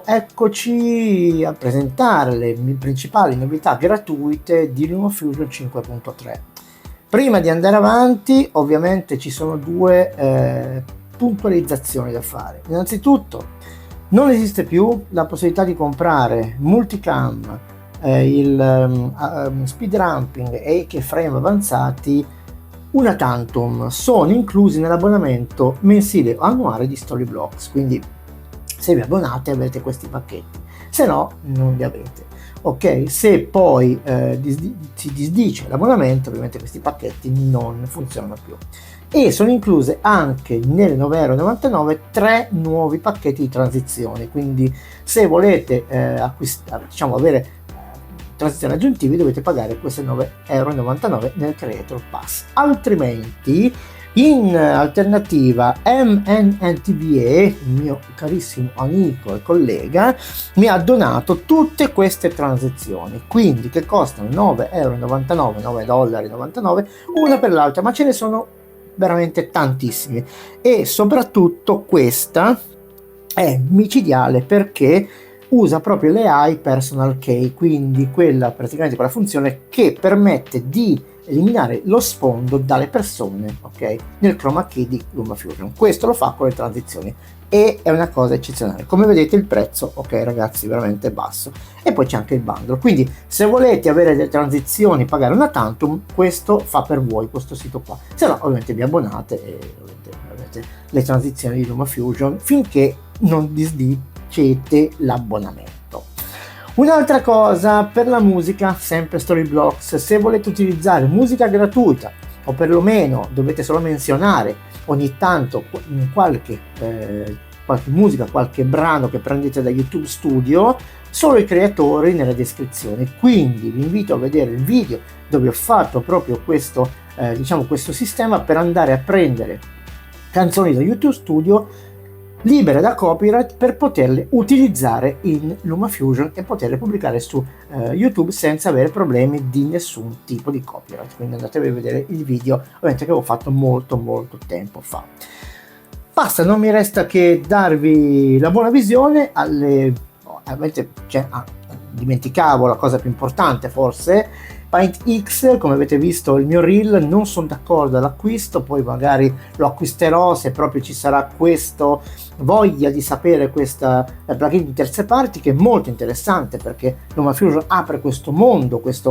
eccoci a presentare le principali novità gratuite di LumaFusion 5.3. Prima di andare avanti, ovviamente ci sono due puntualizzazioni da fare. Innanzitutto, non esiste più la possibilità di comprare multicam, il speed ramping e i keyframe avanzati una tantum. Sono inclusi nell'abbonamento mensile o annuale di Storyblocks, quindi se vi abbonate avete questi pacchetti, se no non li avete. Ok, se poi si disdice l'abbonamento, ovviamente questi pacchetti non funzionano più. E sono incluse anche nelle 9,99 € 3 nuovi pacchetti di transizione, quindi se volete avere transizioni aggiuntivi dovete pagare queste 9,99 € nel Creator Pass. Altrimenti, in alternativa, MNNTVE, il mio carissimo amico e collega, mi ha donato tutte queste transizioni, quindi che costano 9,99 €, $9,99 una per l'altra, ma ce ne sono veramente tantissime. E soprattutto questa è micidiale perché usa proprio l'AI Personal Key, quindi praticamente quella funzione che permette di eliminare lo sfondo dalle persone, ok, nel chroma key di LumaFusion. Questo lo fa con le transizioni e è una cosa eccezionale. Come vedete il prezzo, ok ragazzi, veramente basso. E poi c'è anche il bundle, quindi se volete avere delle transizioni, pagare una tantum, questo fa per voi, questo sito qua. Se no ovviamente vi abbonate e avete le transizioni di LumaFusion finché non disdicete l'abbonamento. Un'altra cosa per la musica, sempre Storyblocks, se volete utilizzare musica gratuita o perlomeno dovete solo menzionare ogni tanto qualche musica, qualche brano che prendete da YouTube Studio, solo i creatori nelle descrizioni. Quindi vi invito a vedere il video dove ho fatto proprio questo sistema per andare a prendere canzoni da YouTube Studio libere da copyright per poterle utilizzare in LumaFusion e poterle pubblicare su YouTube senza avere problemi di nessun tipo di copyright. Quindi andatevi a vedere il video, ovviamente, che avevo fatto molto tempo fa. Basta, non mi resta che darvi la buona visione dimenticavo la cosa più importante forse. PaintX, come avete visto il mio reel, non sono d'accordo all'acquisto, poi magari lo acquisterò se proprio ci sarà questa voglia di sapere questa plugin di terze parti, che è molto interessante perché LumaFusion apre questo mondo, questi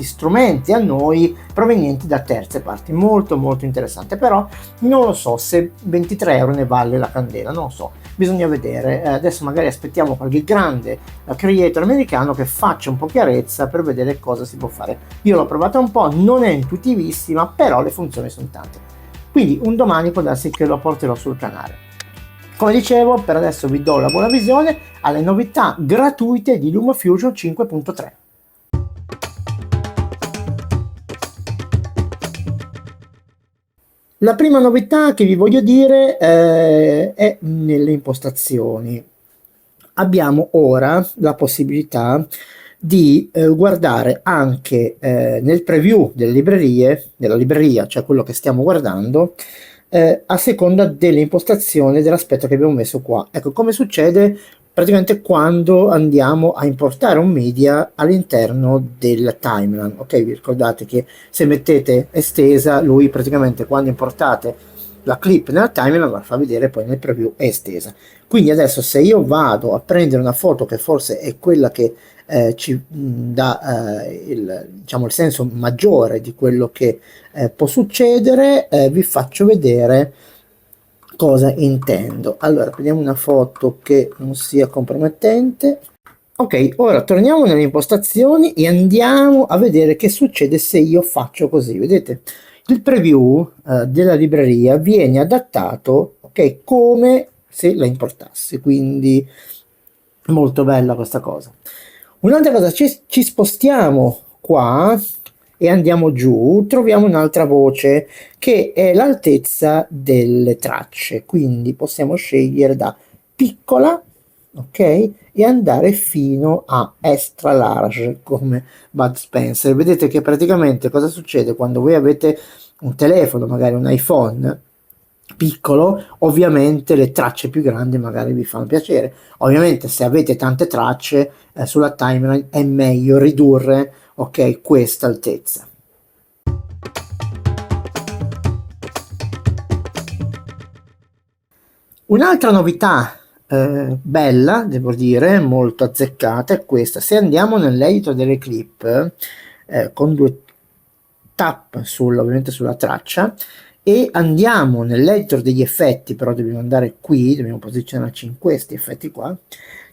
strumenti a noi provenienti da terze parti, molto interessante. Però non lo so se 23 € ne vale la candela, non lo so, bisogna vedere. Adesso magari aspettiamo qualche grande creator americano che faccia un po' chiarezza per vedere cosa si può fare. Io l'ho provata un po', non è intuitivissima, però le funzioni sono tante, quindi un domani può darsi che lo porterò sul canale. Come dicevo, per adesso vi do la buona visione alle novità gratuite di LumaFusion 5.3. La prima novità che vi voglio dire è nelle impostazioni. Abbiamo ora la possibilità di guardare anche nel preview della libreria, cioè quello che stiamo guardando, a seconda delle impostazioni dell'aspetto che abbiamo messo qua. Ecco, come succede praticamente quando andiamo a importare un media all'interno del timeline. Ok, vi ricordate che se mettete estesa, lui praticamente quando importate la clip nella timeline la fa vedere poi nel preview è estesa. Quindi adesso se io vado a prendere una foto che forse è quella che ci dà il senso maggiore di quello che può succedere, vi faccio vedere cosa intendo. Allora prendiamo una foto che non sia compromettente. Ok, ora torniamo nelle impostazioni e andiamo a vedere che succede se io faccio così. Vedete, il preview della libreria viene adattato, ok, come se la importassi, quindi molto bella questa cosa. Un'altra cosa, ci spostiamo qua e andiamo giù, troviamo un'altra voce che è l'altezza delle tracce, quindi possiamo scegliere da piccola, ok, e andare fino a extra large come Bud Spencer. Vedete che praticamente cosa succede quando voi avete un telefono, magari un iPhone, piccolo, ovviamente le tracce più grandi magari vi fanno piacere. Ovviamente se avete tante tracce sulla timeline è meglio ridurre, ok, questa altezza. Un'altra novità bella, devo dire, molto azzeccata è questa. Se andiamo nell'editor delle clip con due tap ovviamente sulla traccia e andiamo nell'editor degli effetti, però dobbiamo andare qui, dobbiamo posizionarci in questi effetti qua,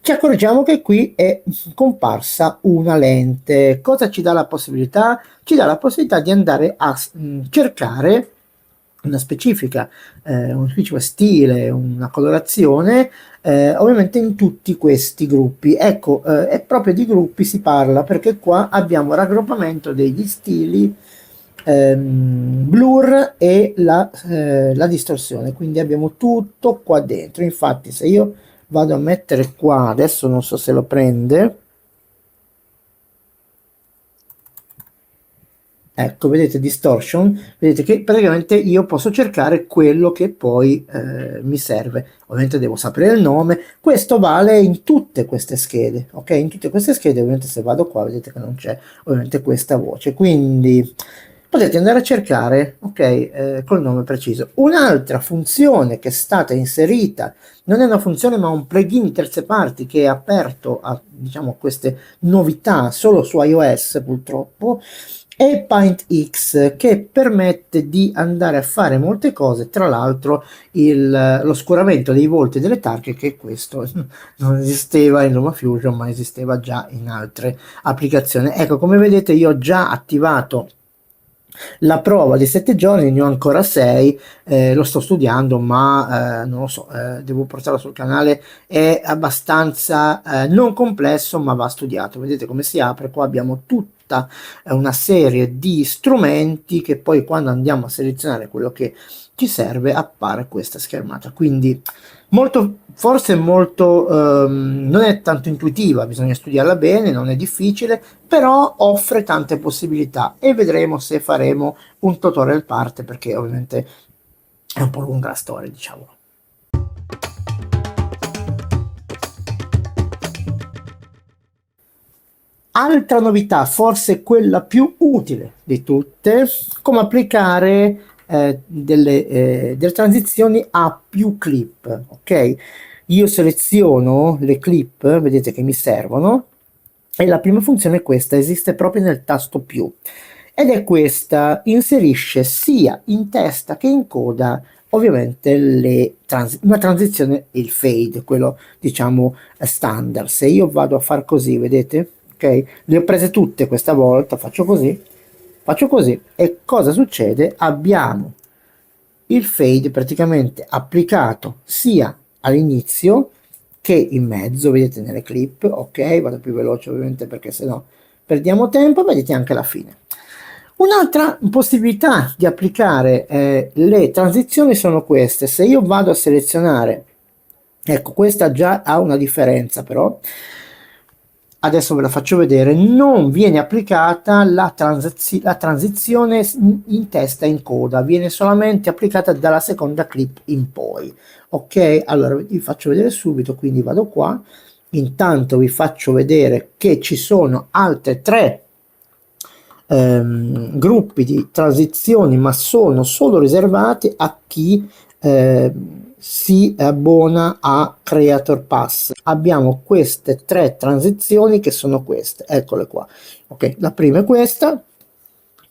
ci accorgiamo che qui è comparsa una lente. Cosa ci dà la possibilità? Ci dà la possibilità di andare a cercare una specifica, un specifico stile, una colorazione, ovviamente in tutti questi gruppi. Ecco, è proprio di gruppi si parla perché qua abbiamo raggruppamento degli stili, blur e la distorsione, quindi abbiamo tutto qua dentro. Infatti se io vado a mettere qua, adesso non so se lo prende, ecco, vedete distortion, vedete che praticamente io posso cercare quello che poi mi serve. Ovviamente devo sapere il nome. Questo vale in tutte queste schede, ok? In tutte queste schede, ovviamente se vado qua vedete che non c'è ovviamente questa voce, quindi potete andare a cercare, ok, col nome preciso. Un'altra funzione che è stata inserita, non è una funzione ma un plugin di terze parti che è aperto a, diciamo, queste novità solo su iOS purtroppo, è PaintX, che permette di andare a fare molte cose, tra l'altro l'oscuramento dei volti delle targhe, che questo non esisteva in LumaFusion ma esisteva già in altre applicazioni. Ecco, come vedete io ho già attivato la prova di 7 giorni, ne ho ancora 6, lo sto studiando ma non lo so, devo portarlo sul canale, è abbastanza non complesso ma va studiato. Vedete come si apre, qua abbiamo tutta una serie di strumenti che poi quando andiamo a selezionare quello che ci serve appare questa schermata, quindi molto, forse molto non è tanto intuitiva, bisogna studiarla bene, non è difficile, però offre tante possibilità e vedremo se faremo un tutorial parte perché ovviamente è un po' lunga la storia, diciamo. Altra novità, forse quella più utile di tutte, come applicare delle transizioni a più clip, ok? Io seleziono le clip, vedete che mi servono, e la prima funzione è questa, esiste proprio nel tasto più, ed è questa: inserisce sia in testa che in coda ovviamente una transizione, il fade, quello diciamo standard. Se io vado a far così, vedete? Ok, le ho prese tutte questa volta, faccio così e cosa succede? Abbiamo il fade praticamente applicato sia all'inizio che in mezzo, vedete nelle clip, ok, vado più veloce ovviamente perché sennò perdiamo tempo, vedete anche la fine. Un'altra possibilità di applicare le transizioni sono queste. Se io vado a selezionare, ecco, questa già ha una differenza però, adesso ve la faccio vedere, non viene applicata la transizione in testa e in coda, viene solamente applicata dalla seconda clip in poi. Ok, allora vi faccio vedere subito, quindi vado qua, intanto vi faccio vedere che ci sono altre tre gruppi di transizioni, ma sono solo riservati a chi si abbona a Creator Pass. Abbiamo queste tre transizioni che sono queste, eccole qua. Ok, la prima è questa,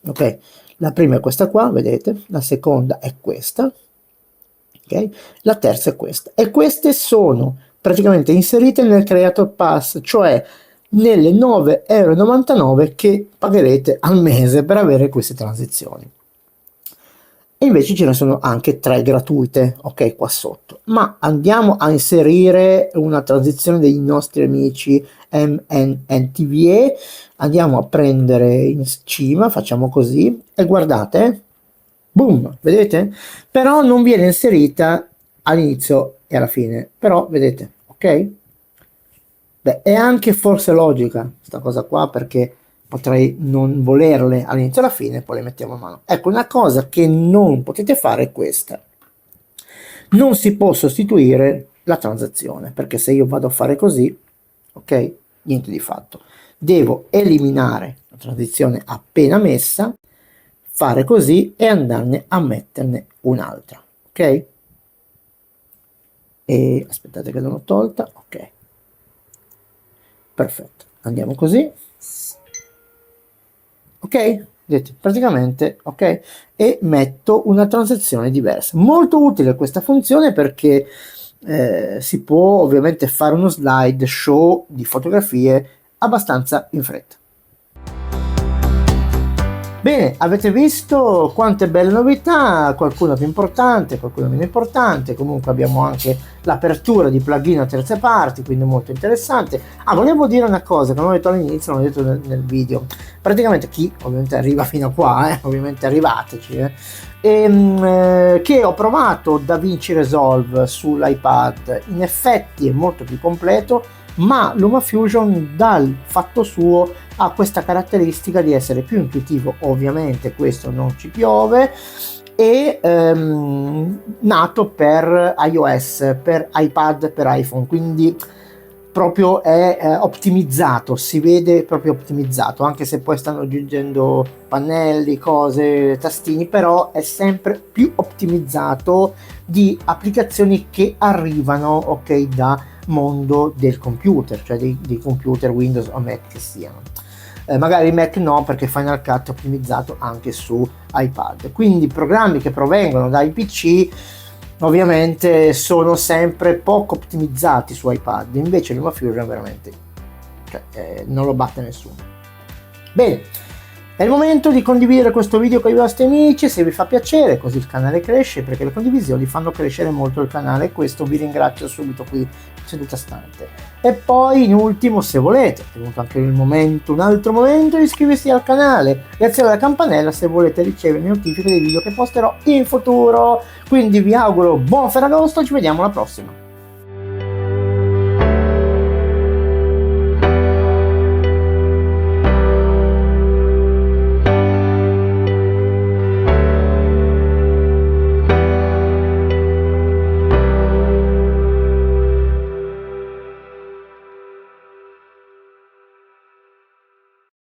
ok, la prima è questa qua, vedete, la seconda è questa, ok, la terza è questa, e queste sono praticamente inserite nel Creator Pass, cioè nelle 9,99 € che pagherete al mese per avere queste transizioni. E invece ce ne sono anche 3 gratuite, ok, qua sotto. Ma andiamo a inserire una transizione dei nostri amici MNTVE, andiamo a prendere in cima, facciamo così e guardate, boom, vedete? Però non viene inserita all'inizio e alla fine, però vedete, ok? Beh, è anche forse logica questa cosa qua, perché potrei non volerle all'inizio e alla fine, poi le mettiamo a mano. Ecco, una cosa che non potete fare è questa. non si può sostituire la transazione, perché se io vado a fare così, ok, niente di fatto. Devo eliminare la transizione appena messa, fare così e andarne a metterne un'altra, ok? E aspettate che l'ho tolta, ok, perfetto, andiamo così, ok, vedete, praticamente, ok, e metto una transizione diversa. Molto utile questa funzione perché si può ovviamente fare uno slide show di fotografie abbastanza in fretta. Bene, avete visto quante belle novità, qualcuna più importante, qualcuna meno importante, comunque abbiamo anche l'apertura di plugin a terze parti, quindi molto interessante. Volevo dire una cosa che non ho detto all'inizio, non ho detto nel video. Praticamente chi ovviamente arriva fino a qua, ovviamente arrivateci, che ho provato DaVinci Resolve sull'iPad, in effetti è molto più completo, ma LumaFusion dal fatto suo ha questa caratteristica di essere più intuitivo, ovviamente questo non ci piove, e nato per iOS, per iPad, per iPhone, quindi proprio è ottimizzato, si vede proprio ottimizzato, anche se poi stanno aggiungendo pannelli, cose, tastini, però è sempre più ottimizzato di applicazioni che arrivano, ok, da mondo del computer, cioè dei computer Windows o Mac che siano. Magari Mac no, perché Final Cut è ottimizzato anche su iPad, quindi programmi che provengono dai PC ovviamente sono sempre poco ottimizzati su iPad, invece LumaFusion veramente, cioè, non lo batte nessuno. Bene, è il momento di condividere questo video con i vostri amici, se vi fa piacere, così il canale cresce, perché le condivisioni fanno crescere molto il canale, e questo vi ringrazio subito qui seduta stante. E poi in ultimo, se volete, è venuto anche il momento, un altro momento, di iscriversi al canale e attivare la campanella se volete ricevere le notifiche dei video che posterò in futuro. Quindi vi auguro buon Ferragosto, ci vediamo alla prossima.